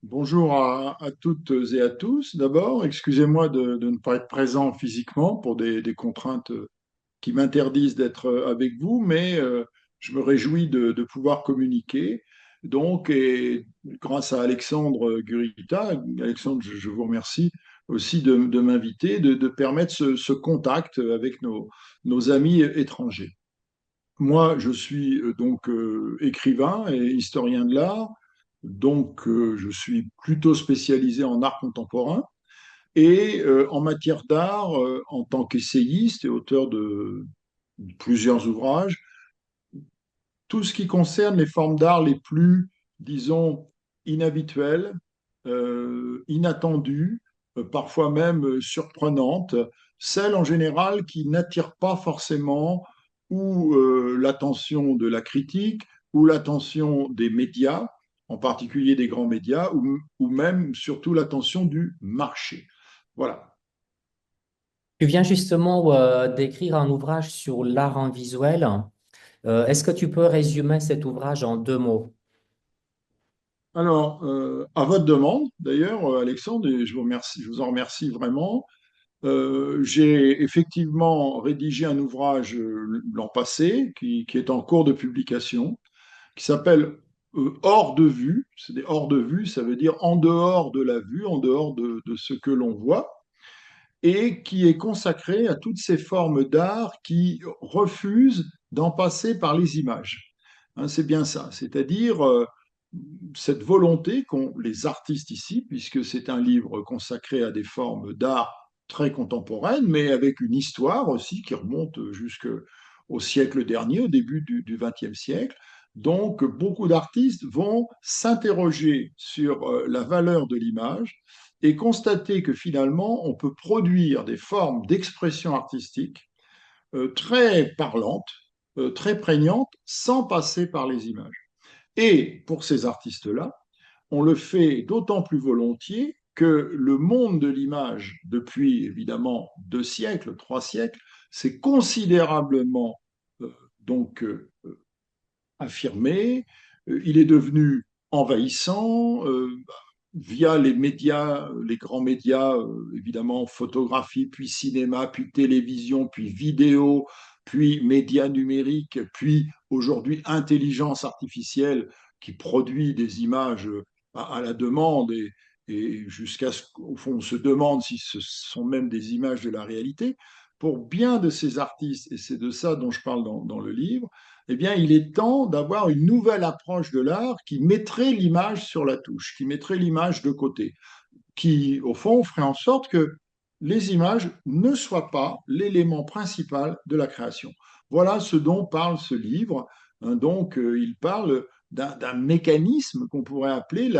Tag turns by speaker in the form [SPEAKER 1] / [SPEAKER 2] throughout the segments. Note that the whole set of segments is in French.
[SPEAKER 1] Bonjour à toutes et à tous. D'abord, excusez-moi de ne pas être présent physiquement pour des contraintes qui m'interdisent d'être avec vous, mais je me réjouis de pouvoir communiquer. Donc, et grâce à Alexandre Gurita, Alexandre, je vous remercie aussi de m'inviter, de permettre ce contact avec nos amis étrangers. Moi, je suis donc écrivain et historien de l'art, donc je suis plutôt spécialisé en art contemporain et en matière d'art, en tant qu'essayiste et auteur de plusieurs ouvrages, tout ce qui concerne les formes d'art les plus, disons, inhabituelles, inattendues, parfois même surprenantes, celles en général qui n'attirent pas forcément ou l'attention de la critique ou l'attention des médias, en particulier des grands médias, ou même surtout l'attention du marché. Voilà.
[SPEAKER 2] Tu viens justement d'écrire un ouvrage sur l'art en visuel. Est-ce que tu peux résumer cet ouvrage en deux mots?
[SPEAKER 1] Alors, à votre demande, d'ailleurs, Alexandre, et je vous remercie, je vous en remercie vraiment. J'ai effectivement rédigé un ouvrage l'an passé qui est en cours de publication, qui s'appelle Hors de vue. C'est des hors de vue, ça veut dire en dehors de la vue, en dehors de ce que l'on voit, et qui est consacré à toutes ces formes d'art qui refusent d'en passer par les images. Hein, c'est bien ça, c'est-à-dire cette volonté qu'ont les artistes ici, puisque c'est un livre consacré à des formes d'art très contemporaines, mais avec une histoire aussi qui remonte jusqu'au siècle dernier, au début du XXe siècle. Donc, beaucoup d'artistes vont s'interroger sur la valeur de l'image et constater que finalement, on peut produire des formes d'expression artistique très parlantes, très prégnantes, sans passer par les images. Et pour ces artistes-là, on le fait d'autant plus volontiers que le monde de l'image, depuis évidemment 2 siècles, 3 siècles, s'est considérablement euh, donc affirmé. Il est devenu envahissant via les médias, les grands médias, évidemment photographie, puis cinéma, puis télévision, puis vidéo, puis médias numériques, puis aujourd'hui intelligence artificielle qui produit des images à la demande et jusqu'à ce qu'au fond on se demande si ce sont même des images de la réalité. Pour bien de ces artistes, et c'est de ça dont je parle dans le livre, eh bien, il est temps d'avoir une nouvelle approche de l'art qui mettrait l'image sur la touche, qui mettrait l'image de côté, qui, au fond, ferait en sorte que les images ne soient pas l'élément principal de la création. Voilà ce dont parle ce livre. Donc, il parle d'un mécanisme qu'on pourrait appeler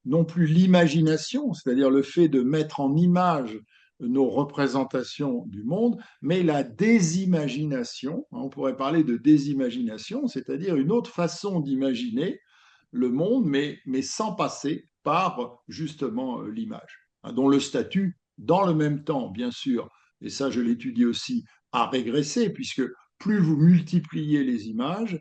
[SPEAKER 1] non plus l'imagination, c'est-à-dire le fait de mettre en image nos représentations du monde, mais la désimagination. On pourrait parler de désimagination, c'est-à-dire une autre façon d'imaginer le monde, mais sans passer par justement l'image, hein, dont le statut, dans le même temps, bien sûr, et ça je l'étudie aussi, a régressé, puisque plus vous multipliez les images,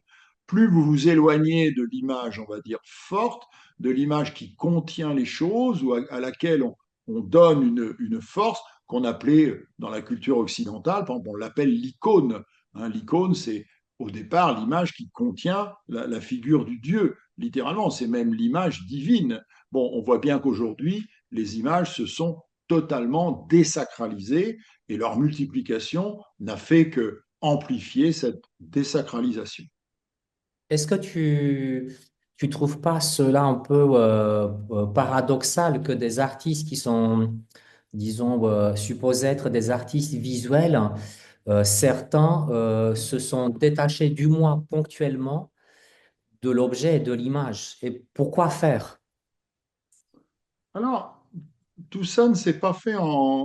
[SPEAKER 1] plus vous vous éloignez de l'image, on va dire, forte, de l'image qui contient les choses ou à laquelle on donne une force qu'on appelait dans la culture occidentale, par exemple, on l'appelle l'icône. Hein, l'icône, c'est au départ l'image qui contient la figure du Dieu, littéralement, c'est même l'image divine. Bon, on voit bien qu'aujourd'hui, les images se sont totalement désacralisées et leur multiplication n'a fait que amplifier cette désacralisation.
[SPEAKER 2] Est-ce que tu trouves pas cela un peu paradoxal que des artistes qui sont, disons, supposés être des artistes visuels, certains se sont détachés du moins ponctuellement de l'objet et de l'image? Et pourquoi faire?
[SPEAKER 1] Alors, tout ça ne s'est pas fait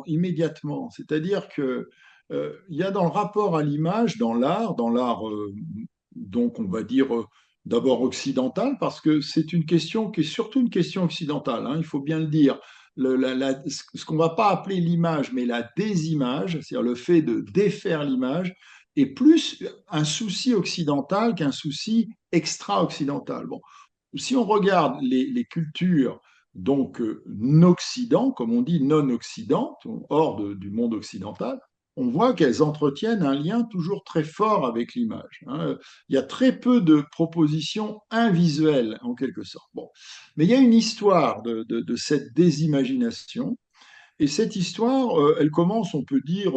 [SPEAKER 1] immédiatement, c'est-à-dire que il y a dans le rapport à l'image, dans l'art donc on va dire d'abord occidental, parce que c'est une question qui est surtout une question occidentale, hein, il faut bien le dire. Ce qu'on ne va pas appeler l'image, mais la désimage, c'est-à-dire le fait de défaire l'image, est plus un souci occidental qu'un souci extra-occidental. Bon, si on regarde les cultures donc Occident, comme on dit, non-Occident, hors du monde occidental, on voit qu'elles entretiennent un lien toujours très fort avec l'image, hein. Il y a très peu de propositions invisuelles, en quelque sorte. Bon. Mais il y a une histoire de cette désimagination, et cette histoire, elle commence, on peut dire,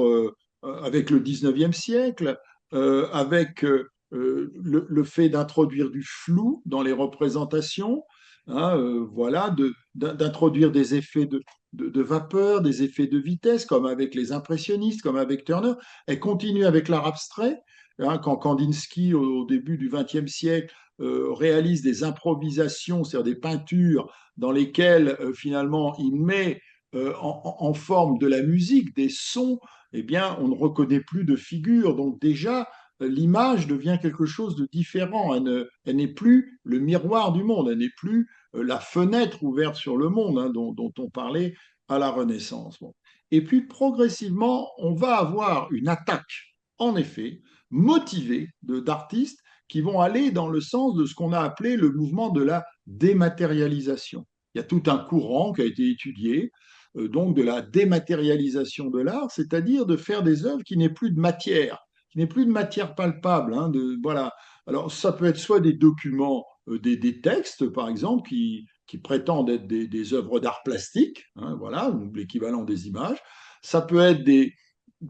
[SPEAKER 1] avec le 19e siècle, avec le fait d'introduire du flou dans les représentations, hein, voilà, d'introduire des effets de vapeur, des effets de vitesse, comme avec les impressionnistes, comme avec Turner. Elle continue avec l'art abstrait, hein, quand Kandinsky, au début du 20e siècle, réalise des improvisations, c'est-à-dire des peintures dans lesquelles finalement il met en forme de la musique, des sons, eh bien, on ne reconnaît plus de figure. Donc déjà, l'image devient quelque chose de différent. Elle n'est plus le miroir du monde, elle n'est plus la fenêtre ouverte sur le monde, hein, dont on parlait à la Renaissance. Bon. Et puis progressivement, on va avoir une attaque, en effet, motivée d'artistes qui vont aller dans le sens de ce qu'on a appelé le mouvement de la dématérialisation. Il y a tout un courant qui a été étudié, donc de la dématérialisation de l'art, c'est-à-dire de faire des œuvres qui n'aient plus de matière, qui n'aient plus de matière palpable, hein, voilà. Alors ça peut être soit des documents, des textes par exemple, qui prétendent être des œuvres d'art plastique, hein, voilà, l'équivalent des images. Ça peut être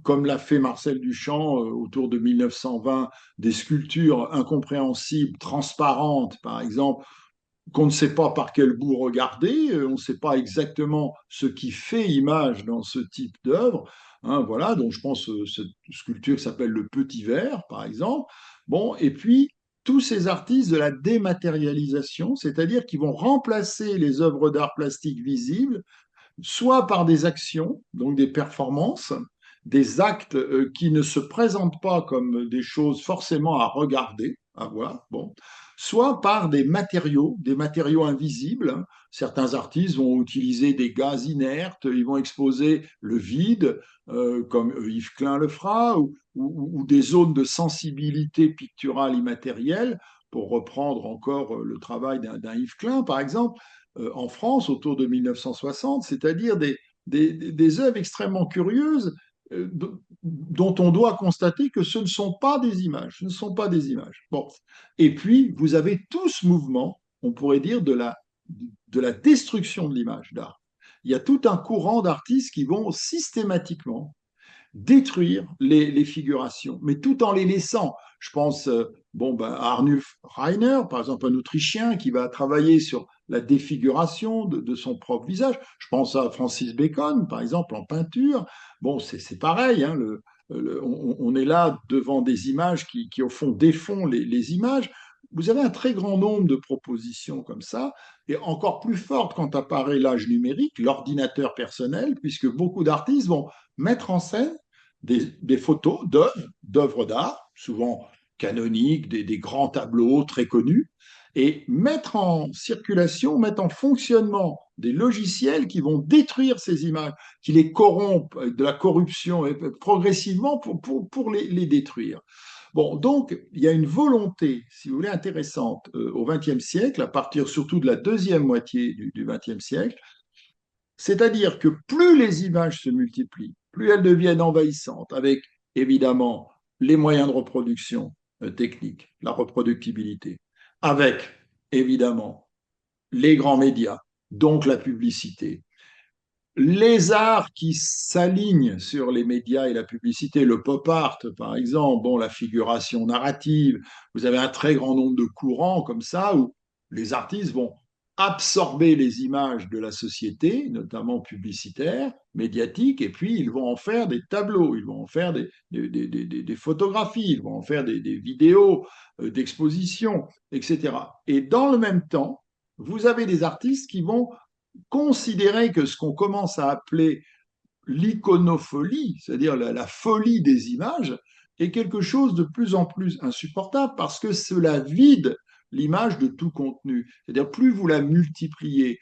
[SPEAKER 1] comme l'a fait Marcel Duchamp autour de 1920, des sculptures incompréhensibles, transparentes, par exemple, qu'on ne sait pas par quel bout regarder, on ne sait pas exactement ce qui fait image dans ce type d'œuvre, hein, voilà, donc je pense cette sculpture qui s'appelle le Petit Verre, par exemple. Bon, et puis tous ces artistes de la dématérialisation, c'est-à-dire qui vont remplacer les œuvres d'art plastique visibles soit par des actions, donc des performances, des actes qui ne se présentent pas comme des choses forcément à regarder, à voir, bon, soit par des matériaux invisibles. Certains artistes vont utiliser des gaz inertes, ils vont exposer le vide, comme Yves Klein le fera, ou des zones de sensibilité picturale immatérielle, pour reprendre encore le travail d'un Yves Klein, par exemple, en France autour de 1960, c'est-à-dire des œuvres extrêmement curieuses dont on doit constater que ce ne sont pas des images. Ce ne sont pas des images. Bon. Et puis, vous avez tout ce mouvement, on pourrait dire, de la destruction de l'image d'art. Il y a tout un courant d'artistes qui vont systématiquement détruire les figurations, mais tout en les laissant. Je pense bon, ben, à Arnulf Rainer, par exemple, un Autrichien qui va travailler sur la défiguration de son propre visage. Je pense à Francis Bacon, par exemple, en peinture. Bon, c'est pareil, hein, on est là devant des images qui au fond, défont les images. Vous avez un très grand nombre de propositions comme ça, et encore plus fortes quand apparaît l'âge numérique, l'ordinateur personnel, puisque beaucoup d'artistes vont mettre en scène des photos d'œuvres d'art, souvent canoniques, des grands tableaux très connus, et mettre en circulation, mettre en fonctionnement des logiciels qui vont détruire ces images, qui les corrompent avec de la corruption et progressivement pour les détruire. Bon, donc il y a une volonté, si vous voulez, intéressante au XXe siècle, à partir surtout de la deuxième moitié du XXe siècle, c'est-à-dire que plus les images se multiplient, plus elles deviennent envahissantes, avec évidemment les moyens de reproduction techniques, la reproductibilité, avec évidemment les grands médias, donc la publicité, les arts qui s'alignent sur les médias et la publicité, le pop art par exemple, bon, la figuration narrative, vous avez un très grand nombre de courants comme ça où les artistes vont absorber les images de la société, notamment publicitaires, médiatiques, et puis ils vont en faire des tableaux, ils vont en faire des photographies, ils vont en faire des vidéos d'exposition, etc. Et dans le même temps, vous avez des artistes qui vont considérer que ce qu'on commence à appeler l'iconopholie, c'est-à-dire la folie des images, est quelque chose de plus en plus insupportable parce que cela vide l'image de tout contenu. C'est-à-dire plus vous la multipliez,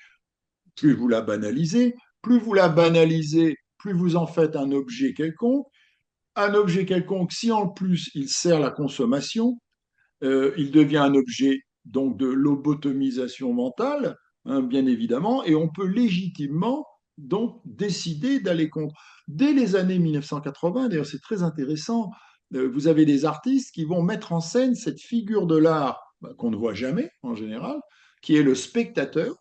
[SPEAKER 1] plus vous la banalisez, plus vous la banalisez, plus vous en faites un objet quelconque. Un objet quelconque, si en plus il sert la consommation, il devient un objet donc de lobotomisation mentale, hein, bien évidemment, et on peut légitimement donc décider d'aller contre. Dès les années 1980, d'ailleurs c'est très intéressant, vous avez des artistes qui vont mettre en scène cette figure de l'art qu'on ne voit jamais en général, qui est le spectateur,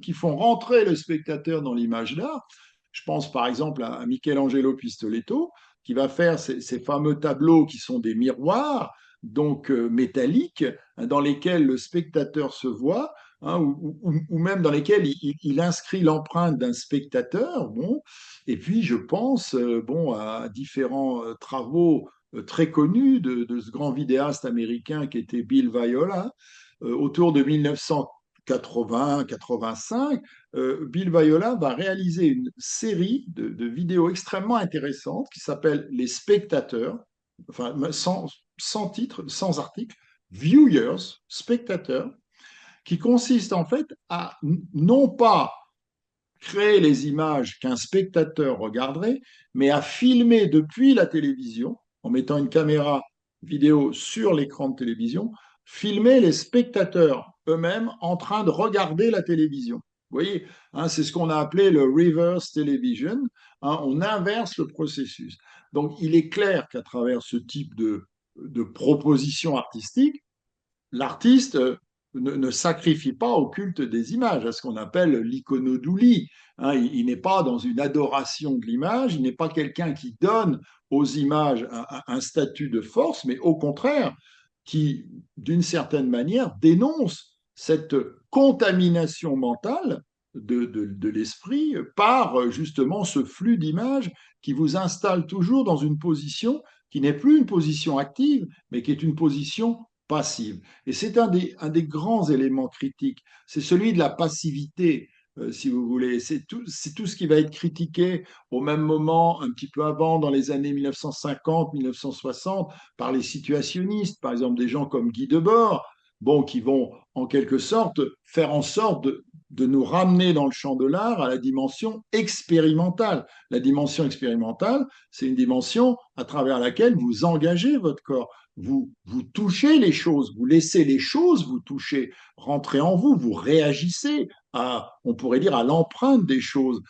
[SPEAKER 1] qui font rentrer le spectateur dans l'image d'art. Je pense par exemple à Michelangelo Pistoletto, qui va faire ces fameux tableaux qui sont des miroirs, donc métalliques, dans lesquels le spectateur se voit, hein, ou même dans lesquels il inscrit l'empreinte d'un spectateur. Bon, et puis je pense bon, à différents travaux très connus de ce grand vidéaste américain qui était Bill Viola, autour de 1980-85. Bill Viola va réaliser une série de vidéos extrêmement intéressantes qui s'appelle Les Spectateurs, enfin sans titre, sans article, Viewers, spectateurs, qui consiste en fait à non pas créer les images qu'un spectateur regarderait, mais à filmer depuis la télévision, en mettant une caméra vidéo sur l'écran de télévision, filmer les spectateurs eux-mêmes en train de regarder la télévision. Vous voyez, hein, c'est ce qu'on a appelé le reverse television. Hein, on inverse le processus. Donc, il est clair qu'à travers ce type de proposition artistique, l'artiste ne sacrifie pas au culte des images, à ce qu'on appelle l'iconodoulie. Hein, il n'est pas dans une adoration de l'image, il n'est pas quelqu'un qui donne aux images un statut de force, mais au contraire, qui, d'une certaine manière, dénonce cette contamination mentale de l'esprit par justement ce flux d'images qui vous installe toujours dans une position qui n'est plus une position active, mais qui est une position passive. Et c'est un des grands éléments critiques, c'est celui de la passivité, si vous voulez. C'est tout ce qui va être critiqué au même moment, un petit peu avant, dans les années 1950-1960, par les situationnistes, par exemple des gens comme Guy Debord, bon, qui vont en quelque sorte faire en sorte de nous ramener dans le champ de l'art à la dimension expérimentale. La dimension expérimentale, c'est une dimension à travers laquelle vous engagez votre corps. Vous touchez les choses, vous laissez les choses vous toucher, rentrer en vous, vous réagissez à, on pourrait dire, à l'empreinte des choses.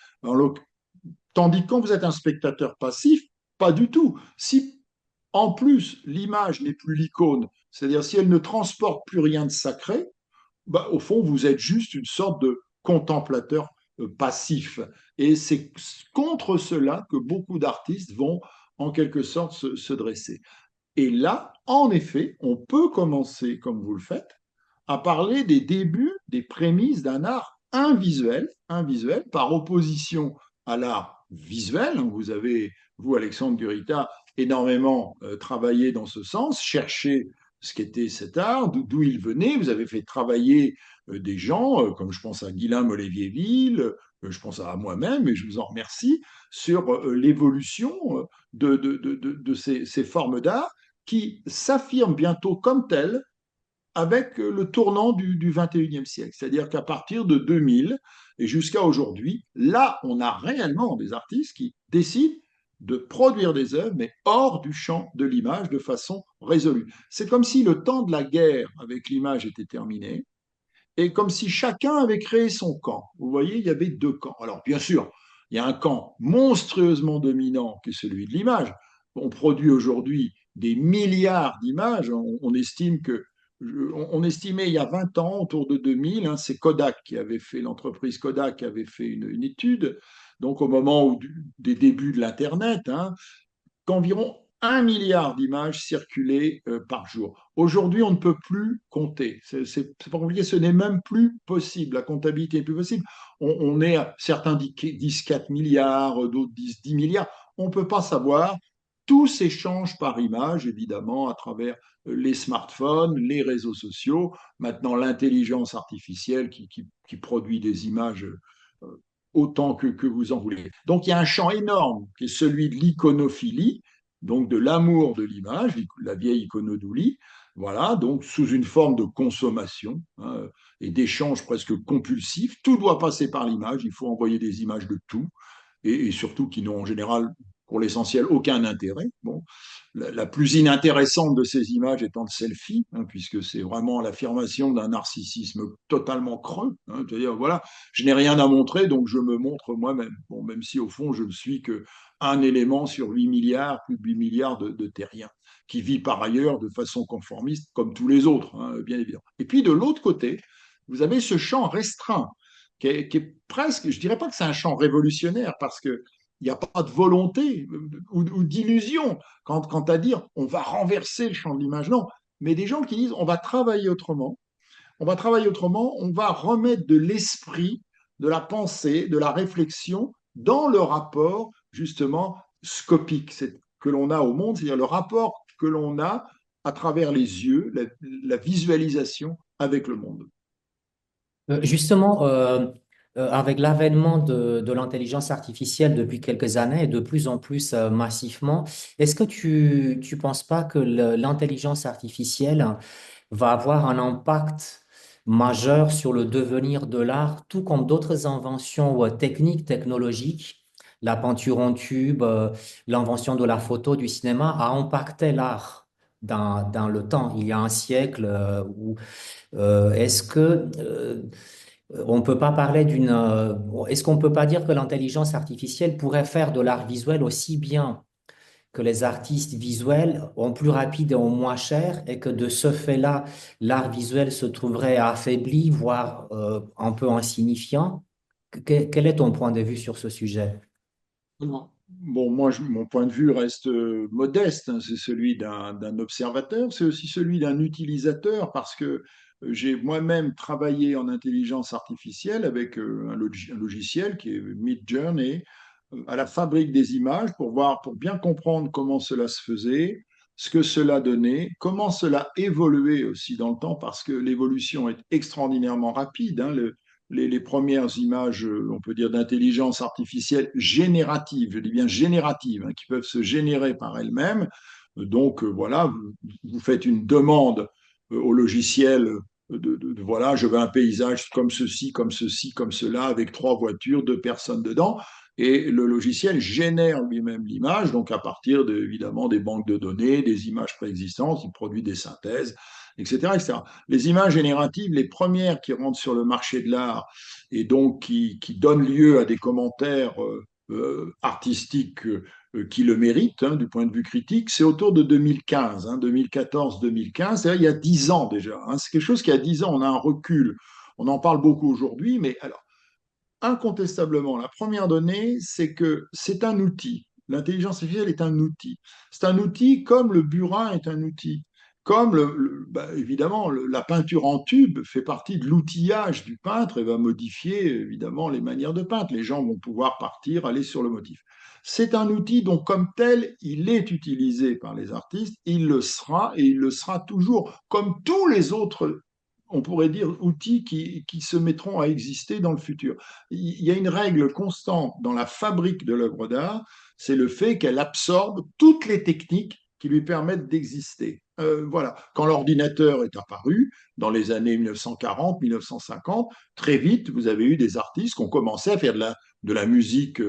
[SPEAKER 1] Tandis que quand vous êtes un spectateur passif, pas du tout. Si en plus l'image n'est plus l'icône, c'est-à-dire si elle ne transporte plus rien de sacré, bah, au fond, vous êtes juste une sorte de contemplateur passif. Et c'est contre cela que beaucoup d'artistes vont en quelque sorte se dresser. Et là, en effet, on peut commencer, comme vous le faites, à parler des débuts, des prémices d'un art invisuel, par opposition à l'art visuel. Vous avez, vous, Alexandre Gurita, énormément travaillé dans ce sens, cherché ce qu'était cet art, d'où il venait. Vous avez fait travailler des gens, comme je pense à Guilain Moléviéville, je pense à moi-même, et je vous en remercie, sur l'évolution de ces formes d'art qui s'affirment bientôt comme telles avec le tournant du 21e siècle. C'est-à-dire qu'à partir de 2000 et jusqu'à aujourd'hui, là, on a réellement des artistes qui décident de produire des œuvres, mais hors du champ de l'image de façon résolue. C'est comme si le temps de la guerre avec l'image était terminé, et comme si chacun avait créé son camp. Vous voyez, il y avait deux camps. Alors, bien sûr, il y a un camp monstrueusement dominant qui est celui de l'image. On produit aujourd'hui des milliards d'images. On estime que on estimait il y a 20 ans, autour de 2000, hein, c'est Kodak qui avait fait, l'entreprise Kodak qui avait fait une étude, donc au moment des débuts de l'Internet, hein, qu'environ 1 milliard d'images circulaient par jour. Aujourd'hui, on ne peut plus compter. C'est pas compliqué, ce n'est même plus possible. La comptabilité n'est plus possible. On est, certains disent 4 milliards, d'autres disent 10 milliards. On ne peut pas savoir. Tout s'échange par image, évidemment, à travers les smartphones, les réseaux sociaux, maintenant l'intelligence artificielle qui produit des images autant que vous en voulez. Donc il y a un champ énorme qui est celui de l'iconophilie, donc de l'amour de l'image, la vieille iconodoulie, voilà, donc sous une forme de consommation, hein, et d'échange presque compulsif. Tout doit passer par l'image, il faut envoyer des images de tout, et surtout qui n'ont en général pour l'essentiel aucun intérêt. Bon, la plus inintéressante de ces images étant le selfie, hein, puisque c'est vraiment l'affirmation d'un narcissisme totalement creux. Hein, c'est-à-dire, voilà, je n'ai rien à montrer, donc je me montre moi-même. Bon, même si au fond, je ne suis qu'un élément sur 8 milliards, plus de 8 milliards de terriens, qui vit par ailleurs de façon conformiste comme tous les autres, hein, bien évidemment. Et puis de l'autre côté, vous avez ce champ restreint, qui est presque, je ne dirais pas que c'est un champ révolutionnaire, parce que il n'y a pas de volonté ou d'illusion quant à dire on va renverser le champ de l'image. Non, mais des gens qui disent on va travailler autrement, on va travailler autrement, on va remettre de l'esprit, de la pensée, de la réflexion dans le rapport justement scopique que l'on a au monde, c'est-à-dire le rapport que l'on a à travers les yeux, la visualisation avec le monde.
[SPEAKER 2] Justement, avec l'avènement de l'intelligence artificielle depuis quelques années et de plus en plus massivement, est-ce que tu penses pas que l'intelligence artificielle va avoir un impact majeur sur le devenir de l'art, tout comme d'autres inventions techniques, technologiques, la peinture en tube, l'invention de la photo, du cinéma, a impacté l'art dans le temps, il y a un siècle, est-ce que on peut pas parler est-ce qu'on peut pas dire que l'intelligence artificielle pourrait faire de l'art visuel aussi bien que les artistes visuels en plus rapide et en moins cher, et que de ce fait-là, l'art visuel se trouverait affaibli, voire un peu insignifiant? Quel est ton point de vue sur ce sujet?
[SPEAKER 1] Bon, moi, mon point de vue reste modeste, hein. C'est celui d'un observateur, c'est aussi celui d'un utilisateur, parce que j'ai moi-même travaillé en intelligence artificielle avec un logiciel qui est Midjourney, à la fabrique des images pour voir, pour bien comprendre comment cela se faisait, ce que cela donnait, comment cela évoluait aussi dans le temps, parce que l'évolution est extraordinairement rapide, hein. Les premières images, on peut dire, d'intelligence artificielle générative, je dis bien générative, hein, qui peuvent se générer par elles-mêmes. Donc, voilà, vous faites une demande au logiciel voilà, je veux un paysage comme ceci, comme ceci, comme cela, avec trois voitures, deux personnes dedans. Et le logiciel génère lui-même l'image, donc à partir évidemment des banques de données, des images préexistantes, il produit des synthèses, etc., etc. Les images génératives, les premières qui rentrent sur le marché de l'art et donc qui donnent lieu à des commentaires artistiques qui le méritent, hein, du point de vue critique, c'est autour de 2015, hein, 2014-2015, c'est-à-dire il y a 10 ans déjà. Hein, c'est quelque chose qui a 10 ans, on a un recul. On en parle beaucoup aujourd'hui, mais alors, incontestablement, la première donnée, c'est que c'est un outil. L'intelligence artificielle est un outil. C'est un outil comme le burin est un outil. Comme évidemment, la peinture en tube fait partie de l'outillage du peintre et va modifier évidemment les manières de peindre. Les gens vont pouvoir partir, aller sur le motif. C'est un outil dont, comme tel, il est utilisé par les artistes, il le sera et il le sera toujours, comme tous les autres, on pourrait dire, outils qui se mettront à exister dans le futur. Il y a une règle constante dans la fabrique de l'œuvre d'art, c'est le fait qu'elle absorbe toutes les techniques qui lui permettent d'exister. Voilà. Quand l'ordinateur est apparu, dans les années 1940-1950, très vite, vous avez eu des artistes qui ont commencé à faire de la musique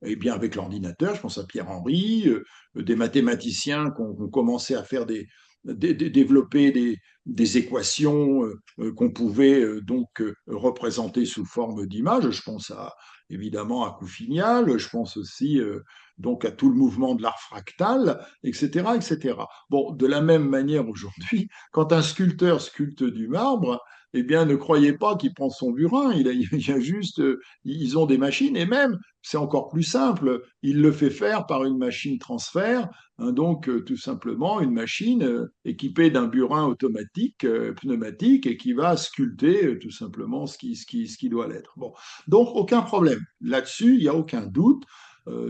[SPEAKER 1] eh bien, avec l'ordinateur. Je pense à Pierre Henry, des mathématiciens qui ont commencé à faire développer des équations qu'on pouvait donc représenter sous forme d'images. Je pense évidemment à Couffignal, je pense aussi donc à tout le mouvement de l'art fractal, etc., etc. Bon, de la même manière aujourd'hui, quand un sculpteur sculpte du marbre, eh bien, ne croyez pas qu'il prend son burin, il y a juste, ils ont des machines, et même, c'est encore plus simple, il le fait faire par une machine transfert, hein, donc tout simplement une machine équipée d'un burin automatique, pneumatique, et qui va sculpter tout simplement ce qui doit l'être. Bon, donc aucun problème. Là-dessus, il n'y a aucun doute.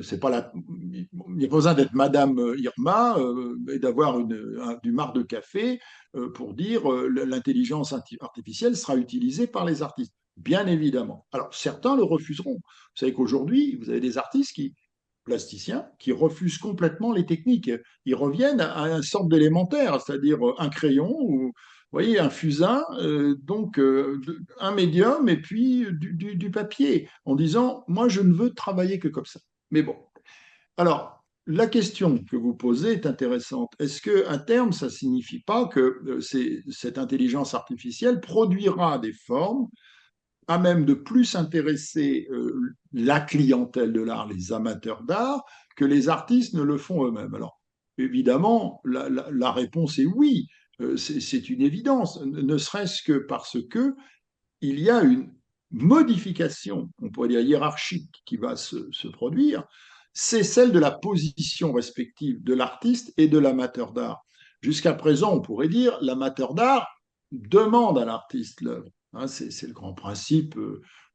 [SPEAKER 1] C'est pas il n'y a pas besoin d'être Madame Irma et d'avoir du marc de café pour dire l'intelligence artificielle sera utilisée par les artistes. Bien évidemment. Alors, certains le refuseront. Vous savez qu'aujourd'hui, vous avez des artistes plasticiens qui refusent complètement les techniques. Ils reviennent à une sorte d'élémentaire, c'est-à-dire un crayon ou vous voyez, un fusain, donc un médium et puis du papier, en disant, moi, je ne veux travailler que comme ça. Mais bon, alors, la question que vous posez est intéressante. Est-ce qu'à terme, ça ne signifie pas que cette intelligence artificielle produira des formes à même de plus intéresser la clientèle de l'art, les amateurs d'art, que les artistes ne le font eux-mêmes? Alors, évidemment, la réponse est oui. C'est une évidence, ne serait-ce que parce que il y a une modification, on pourrait dire hiérarchique, qui va se produire, c'est celle de la position respective de l'artiste et de l'amateur d'art. Jusqu'à présent, on pourrait dire l'amateur d'art demande à l'artiste l'œuvre. Hein, c'est le grand principe,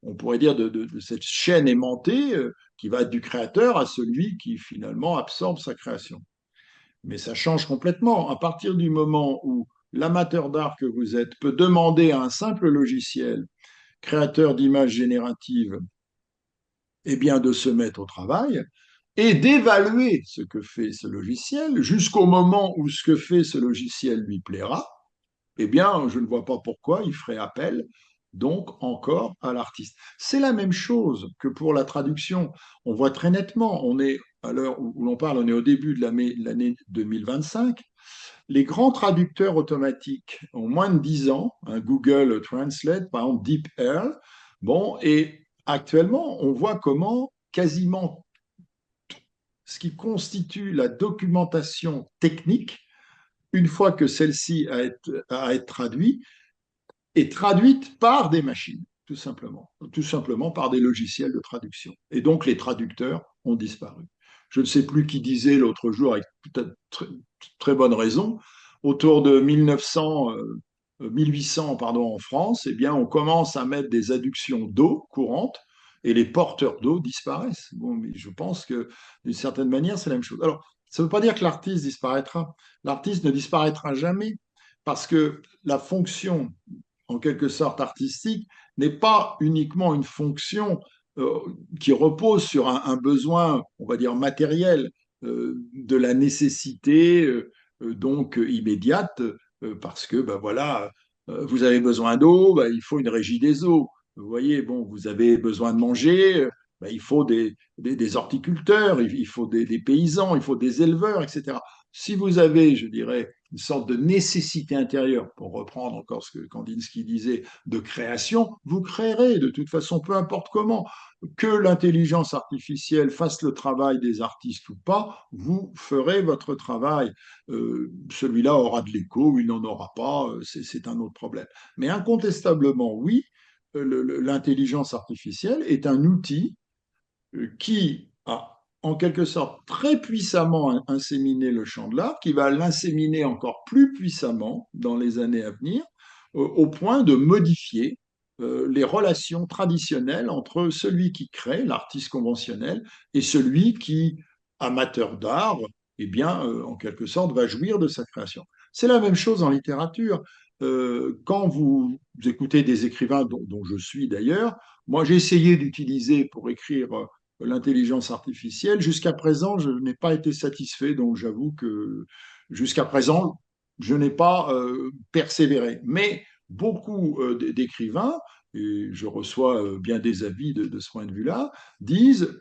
[SPEAKER 1] on pourrait dire, de cette chaîne aimantée qui va du créateur à celui qui finalement absorbe sa création. Mais ça change complètement. À partir du moment où l'amateur d'art que vous êtes peut demander à un simple logiciel créateur d'images génératives, eh bien, de se mettre au travail et d'évaluer ce que fait ce logiciel jusqu'au moment où ce que fait ce logiciel lui plaira, eh bien, je ne vois pas pourquoi il ferait appel donc encore à l'artiste. C'est la même chose que pour la traduction. On voit très nettement, on est à l'heure où l'on parle, on est au début de l'année 2025. Les grands traducteurs automatiques ont moins de 10 ans, un Google Translate, par exemple DeepL. Bon, et actuellement, on voit comment quasiment ce qui constitue la documentation technique, une fois que celle-ci a été traduite, est traduite par des machines, tout simplement par des logiciels de traduction. Et donc les traducteurs ont disparu. Je ne sais plus qui disait l'autre jour, avec peut-être très, très bonne raison, autour de 1800 pardon, en France, eh bien, on commence à mettre des adductions d'eau courante et les porteurs d'eau disparaissent. Bon, mais je pense que d'une certaine manière, c'est la même chose. Alors, ça ne veut pas dire que l'artiste disparaîtra. L'artiste ne disparaîtra jamais parce que la fonction en quelque sorte artistique n'est pas uniquement une fonction euh, qui repose sur un besoin, on va dire, matériel, de la nécessité donc immédiate, parce que ben voilà, vous avez besoin d'eau, ben, il faut une régie des eaux. Vous voyez, bon, vous avez besoin de manger, ben, il faut des horticulteurs, il faut des paysans, il faut des éleveurs, etc. Si vous avez, je dirais, une sorte de nécessité intérieure, pour reprendre encore ce que Kandinsky disait, de création, vous créerez de toute façon, peu importe comment. Que l'intelligence artificielle fasse le travail des artistes ou pas, vous ferez votre travail. Celui-là aura de l'écho ou il n'en aura pas, c'est un autre problème. Mais incontestablement, oui, l'intelligence artificielle est un outil qui a en quelque sorte très puissamment inséminé le champ de l'art, qui va l'inséminer encore plus puissamment dans les années à venir, au point de modifier les relations traditionnelles entre celui qui crée, l'artiste conventionnel, et celui qui, amateur d'art, eh bien, en quelque sorte, va jouir de sa création. C'est la même chose en littérature. Quand vous écoutez des écrivains dont je suis d'ailleurs, moi j'ai essayé d'utiliser pour écrire l'intelligence artificielle. Jusqu'à présent, je n'ai pas été satisfait, donc j'avoue que jusqu'à présent, je n'ai pas persévéré. Mais beaucoup d'écrivains, et je reçois bien des avis de ce point de vue-là, disent,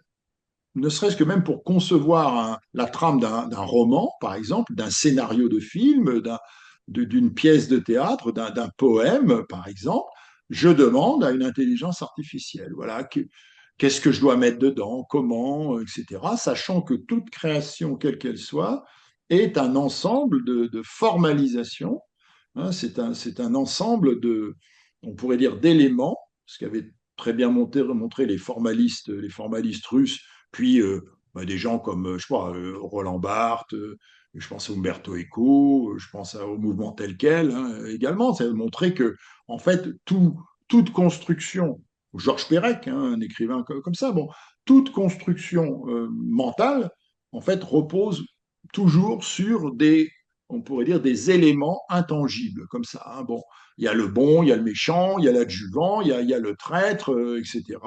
[SPEAKER 1] ne serait-ce que même pour concevoir la trame d'un roman, par exemple, d'un scénario de film, d'une pièce de théâtre, d'un poème, par exemple, je demande à une intelligence artificielle. Voilà, qu'est-ce que je dois mettre dedans, comment, etc. Sachant que toute création, quelle qu'elle soit, est un ensemble de formalisation. Hein, c'est un ensemble on pourrait dire, d'éléments, ce qu'avaient très bien montré les formalistes russes, puis bah, des gens comme, je sais pas, Roland Barthes, je pense à Umberto Eco, je pense au mouvement tel quel hein, également. Ça a montré que, en fait, toute construction, Georges Perec, hein, un écrivain comme ça, bon, toute construction mentale, en fait, repose toujours sur on pourrait dire, des éléments intangibles, comme ça. Hein. Bon, il y a le bon, il y a le méchant, il y a l'adjuvant, il y a le traître, etc.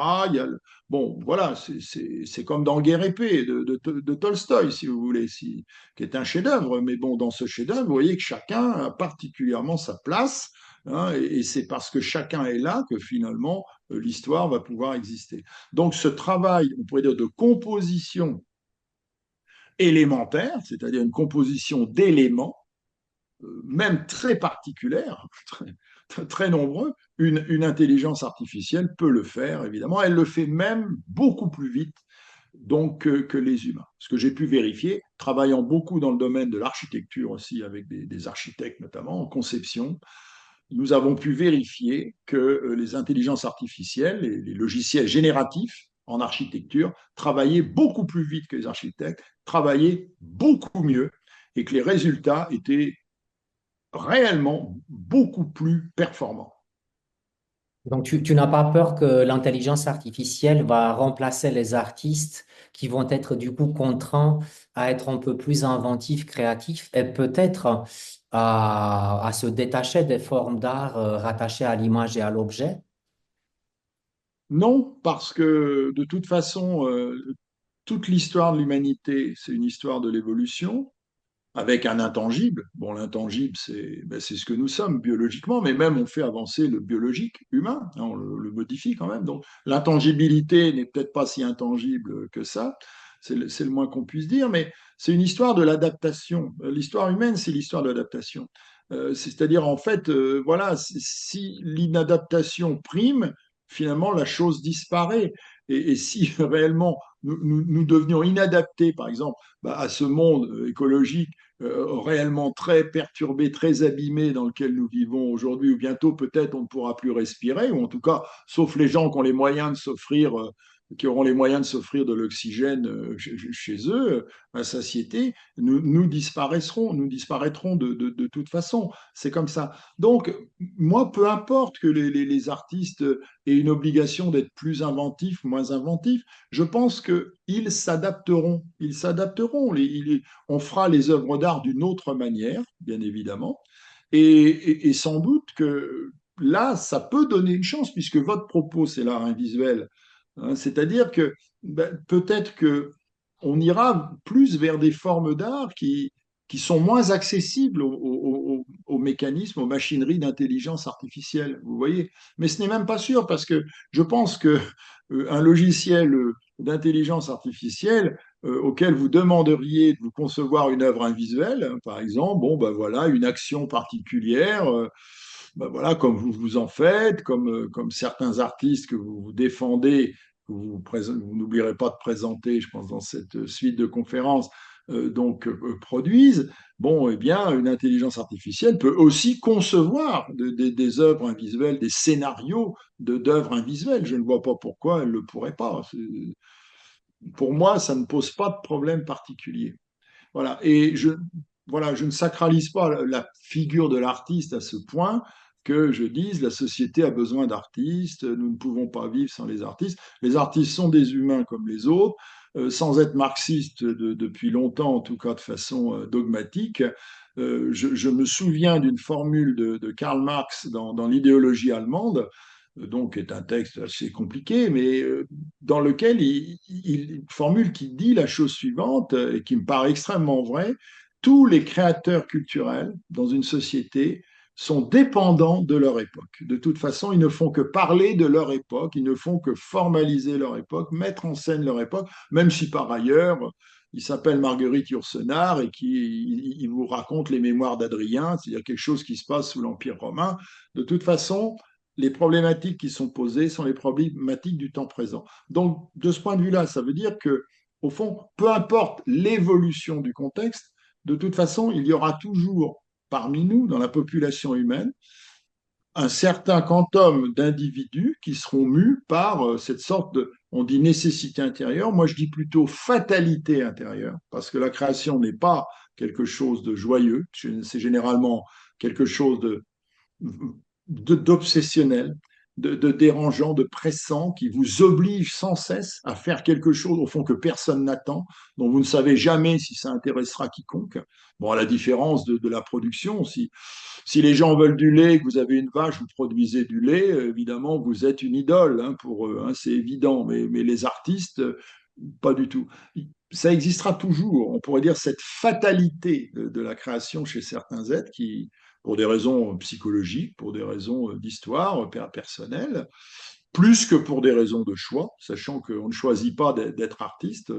[SPEAKER 1] Bon, voilà, c'est comme dans Guerre épée de Tolstoï, si vous voulez, qui est un chef-d'œuvre. Mais bon, dans ce chef-d'œuvre, vous voyez que chacun a particulièrement sa place, hein, et c'est parce que chacun est là que finalement l'histoire va pouvoir exister. Donc ce travail, on pourrait dire, de composition élémentaire, c'est-à-dire une composition d'éléments, même très particulière, très nombreux, une intelligence artificielle peut le faire, évidemment. Elle le fait même beaucoup plus vite donc que les humains. Ce que j'ai pu vérifier, travaillant beaucoup dans le domaine de l'architecture aussi, avec des architectes notamment, en conception, nous avons pu vérifier que les intelligences artificielles, les logiciels génératifs en architecture, travaillaient beaucoup plus vite que les architectes, travaillaient beaucoup mieux, et que les résultats étaient réellement beaucoup plus performants.
[SPEAKER 2] Donc, tu n'as pas peur que l'intelligence artificielle va remplacer les artistes qui vont être du coup contraints à être un peu plus inventifs, créatifs et peut-être à se détacher des formes d'art rattachées à l'image et à l'objet?
[SPEAKER 1] Non, parce que de toute façon, toute l'histoire de l'humanité, c'est une histoire de l'évolution, avec un intangible. Bon, l'intangible, c'est ce que nous sommes biologiquement, mais même on fait avancer le biologique humain, hein, on le modifie quand même. Donc l'intangibilité n'est peut-être pas si intangible que ça, c'est le moins qu'on puisse dire, mais c'est une histoire de l'adaptation. L'histoire humaine, c'est l'histoire de l'adaptation. C'est-à-dire, en fait, voilà, si l'inadaptation prime, finalement, la chose disparaît. Et si réellement nous devenions inadaptés, par exemple, bah, à ce monde écologique réellement très perturbé, très abîmé dans lequel nous vivons aujourd'hui, ou bientôt peut-être on ne pourra plus respirer, ou en tout cas, sauf les gens qui ont les moyens de s'offrir, qui auront les moyens de s'offrir de l'oxygène chez eux, à satiété, nous disparaîtrons de toute façon. C'est comme ça. Donc, moi, peu importe que les artistes aient une obligation d'être plus inventifs, moins inventifs, je pense qu'ils s'adapteront. Ils s'adapteront. On fera les œuvres d'art d'une autre manière, bien évidemment, et sans doute que là, ça peut donner une chance, puisque votre propos, c'est l'art invisuel. Hein, c'est-à-dire que ben, peut-être que on ira plus vers des formes d'art qui sont moins accessibles aux mécanismes, aux machineries d'intelligence artificielle, vous voyez. Mais ce n'est même pas sûr, parce que je pense que un logiciel d'intelligence artificielle auquel vous demanderiez de vous concevoir une œuvre invisuelle, hein, par exemple, bon, ben voilà, une action particulière, ben voilà, comme vous vous en faites, comme certains artistes que vous défendez, que vous n'oublierez pas de présenter, je pense, dans cette suite de conférences, produisent, bon, eh bien, une intelligence artificielle peut aussi concevoir des œuvres invisuelles, des scénarios d'œuvres invisuelles. Je ne vois pas pourquoi elle ne le pourrait pas. Pour moi, ça ne pose pas de problème particulier. Voilà. Voilà, je ne sacralise pas la figure de l'artiste à ce point que je dise la société a besoin d'artistes, nous ne pouvons pas vivre sans les artistes. Les artistes sont des humains comme les autres, sans être marxiste depuis longtemps, en tout cas de façon dogmatique. Je me souviens d'une formule de Karl Marx dans l'idéologie allemande, donc est un texte assez compliqué, mais dans lequel une formule qui dit la chose suivante, et qui me paraît extrêmement vraie: tous les créateurs culturels dans une société sont dépendants de leur époque. De toute façon, ils ne font que parler de leur époque, ils ne font que formaliser leur époque, mettre en scène leur époque, même si par ailleurs, il s'appelle Marguerite Yourcenar et il vous raconte les mémoires d'Adrien, c'est-à-dire quelque chose qui se passe sous l'Empire romain. De toute façon, les problématiques qui sont posées sont les problématiques du temps présent. Donc, de ce point de vue-là, ça veut dire que, au fond, peu importe l'évolution du contexte, de toute façon, il y aura toujours parmi nous, dans la population humaine, un certain quantum d'individus qui seront mus par cette sorte de, on dit nécessité intérieure, moi je dis plutôt fatalité intérieure, parce que la création n'est pas quelque chose de joyeux, c'est généralement quelque chose d'obsessionnel, de dérangeant, de pressant, qui vous oblige sans cesse à faire quelque chose, au fond, que personne n'attend, dont vous ne savez jamais si ça intéressera quiconque. Bon, à la différence de la production, si les gens veulent du lait, que vous avez une vache, vous produisez du lait, évidemment, vous êtes une idole hein, pour eux, hein, c'est évident, mais les artistes, pas du tout. Ça existera toujours, on pourrait dire, cette fatalité de la création chez certains êtres qui, pour des raisons psychologiques, pour des raisons d'histoire personnelle, plus que pour des raisons de choix, sachant qu'on ne choisit pas d'être artiste.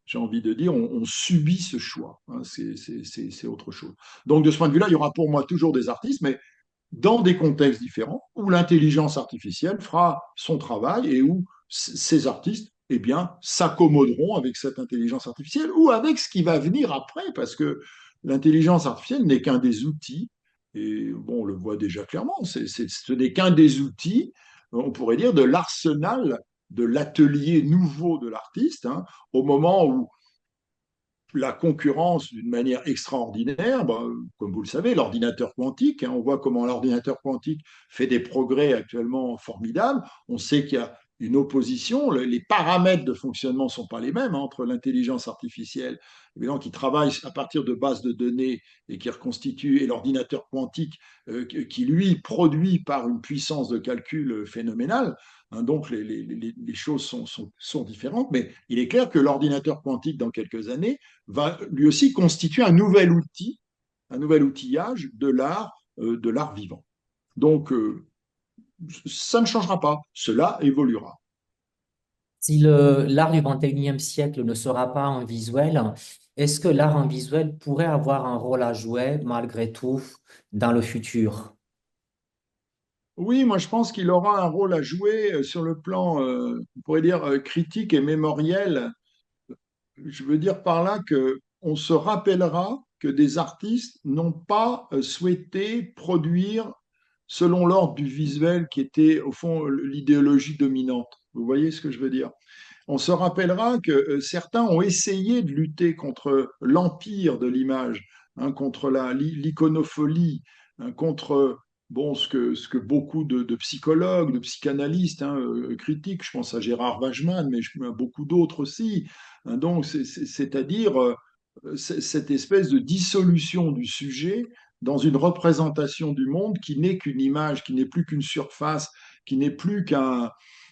[SPEAKER 1] j'ai envie de dire, on subit ce choix. Hein, c'est autre chose. Donc, de ce point de vue-là, il y aura pour moi toujours des artistes, mais dans des contextes différents, où l'intelligence artificielle fera son travail et où ces artistes eh bien, s'accommoderont avec cette intelligence artificielle ou avec ce qui va venir après, parce que l'intelligence artificielle n'est qu'un des outils, et bon, on le voit déjà clairement, ce n'est qu'un des outils, on pourrait dire, de l'arsenal de l'atelier nouveau de l'artiste, hein, au moment où la concurrence d'une manière extraordinaire. Ben, comme vous le savez, l'ordinateur quantique, hein, on voit comment l'ordinateur quantique fait des progrès actuellement formidables. On sait qu'il y a une opposition, les paramètres de fonctionnement ne sont pas les mêmes, hein, entre l'intelligence artificielle, évidemment, qui travaille à partir de bases de données et qui reconstitue, et l'ordinateur quantique qui, lui, produit par une puissance de calcul phénoménale. Hein, donc les choses sont différentes, mais il est clair que l'ordinateur quantique, dans quelques années, va lui aussi constituer un nouvel outil, un nouvel outillage de l'art vivant. Donc, ça ne changera pas, cela évoluera.
[SPEAKER 2] Si l'art du 21e siècle ne sera pas en visuel, est-ce que l'art en visuel pourrait avoir un rôle à jouer malgré tout dans le futur?
[SPEAKER 1] Oui, moi je pense qu'il aura un rôle à jouer sur le plan, on pourrait dire, critique et mémoriel. Je veux dire par là que on se rappellera que des artistes n'ont pas souhaité produire selon l'ordre du visuel qui était au fond l'idéologie dominante. Vous voyez ce que je veux dire? On se rappellera que certains ont essayé de lutter contre l'empire de l'image, hein, contre l'iconopholie, hein, contre bon, ce que beaucoup de psychologues, de psychanalystes hein, critiquent. Je pense à Gérard Wageman, mais à beaucoup d'autres aussi. Hein, donc, c'est-à-dire cette espèce de dissolution du sujet dans une représentation du monde qui n'est qu'une image, qui n'est plus qu'une surface, qui n'est plus qu'un,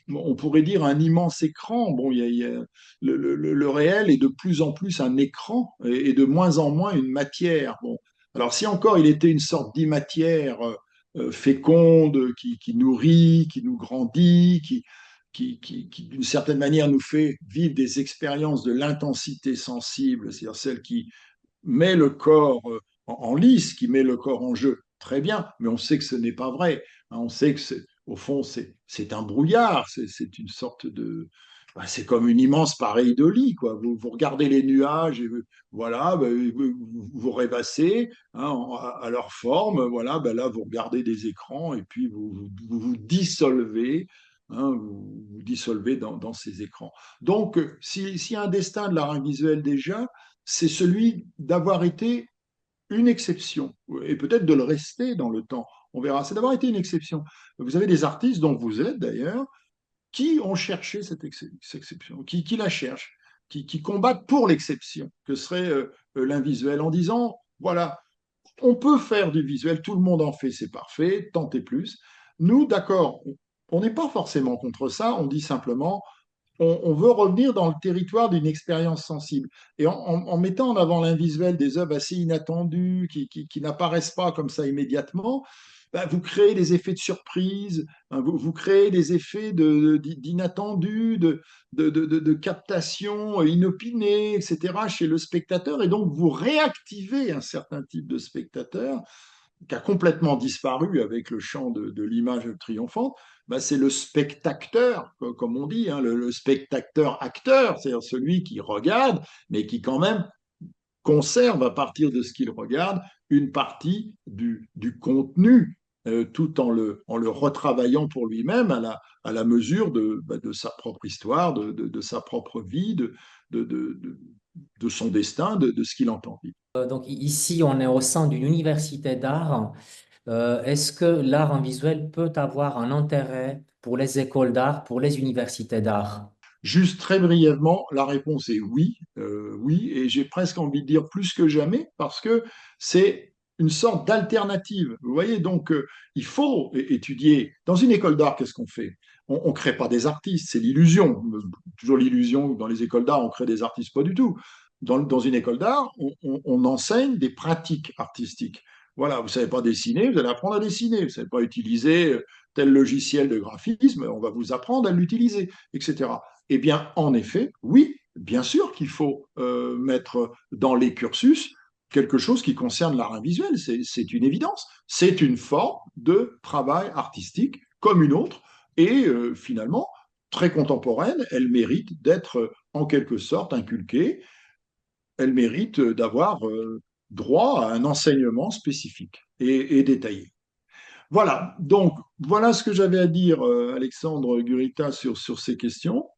[SPEAKER 1] on pourrait dire un immense écran. Bon, le réel est de plus en plus un écran et de moins en moins une matière. Bon, alors si encore il était une sorte d'imatière féconde qui nourrit, qui nous grandit, qui d'une certaine manière nous fait vivre des expériences de l'intensité sensible, c'est-à-dire celle qui met le corps en lice, qui met le corps en jeu, très bien, mais on sait que ce n'est pas vrai. Hein, on sait que, au fond, c'est un brouillard, c'est une sorte de. Ben, c'est comme une immense pareidolie, quoi. Vous regardez les nuages et voilà, ben, vous rêvassez hein, à leur forme. Voilà, ben là, vous regardez des écrans et puis vous dissolvez. Hein, vous dissolvez dans ces écrans. Donc, s'il y a un destin de l'art visuel déjà, c'est celui d'avoir été une exception, et peut-être de le rester dans le temps. On verra. C'est d'avoir été une exception. Vous avez des artistes, dont vous êtes d'ailleurs, qui ont cherché cette exception, qui la cherchent, qui combattent pour l'exception, que serait l'invisuel, en disant, voilà, on peut faire du visuel, tout le monde en fait, c'est parfait, tentez plus. Nous, d'accord, on n'est pas forcément contre ça, on dit simplement, on veut revenir dans le territoire d'une expérience sensible. Et en mettant en avant l'invisuel des œuvres assez inattendues, qui n'apparaissent pas comme ça immédiatement, ben, vous créez des effets de surprise, hein, vous créez des effets d'inattendus, de captation inopinée, etc., chez le spectateur. Et donc, vous réactivez un certain type de spectateur qui a complètement disparu avec le champ de l'image triomphante, ben c'est le spectateur, comme on dit, hein, le spectateur-acteur, c'est-à-dire celui qui regarde, mais qui quand même conserve à partir de ce qu'il regarde une partie du contenu, tout en le retravaillant pour lui-même à la mesure de sa propre histoire, de sa propre vie, de, de, de son destin, de ce qu'il entend vivre.
[SPEAKER 2] Donc ici, on est au sein d'une université d'art. Est-ce que l'art en visuel peut avoir un intérêt pour les écoles d'art, pour les universités d'art?
[SPEAKER 1] Juste très brièvement, la réponse est oui, oui, et j'ai presque envie de dire plus que jamais, parce que c'est une sorte d'alternative. Vous voyez, donc il faut étudier. Dans une école d'art, qu'est-ce qu'on fait? On ne crée pas des artistes, c'est l'illusion. Toujours l'illusion, dans les écoles d'art, on crée des artistes, pas du tout. Dans une école d'art, on enseigne des pratiques artistiques. Voilà, vous ne savez pas dessiner, vous allez apprendre à dessiner. Vous ne savez pas utiliser tel logiciel de graphisme, on va vous apprendre à l'utiliser, etc. Eh bien, en effet, oui, bien sûr qu'il faut mettre dans les cursus quelque chose qui concerne l'art visuel, c'est une évidence. C'est une forme de travail artistique comme une autre, et finalement, très contemporaine, elle mérite d'être en quelque sorte inculquée, elle mérite d'avoir droit à un enseignement spécifique et détaillé. Voilà, donc voilà ce que j'avais à dire, Alexandre Gurita, sur ces questions.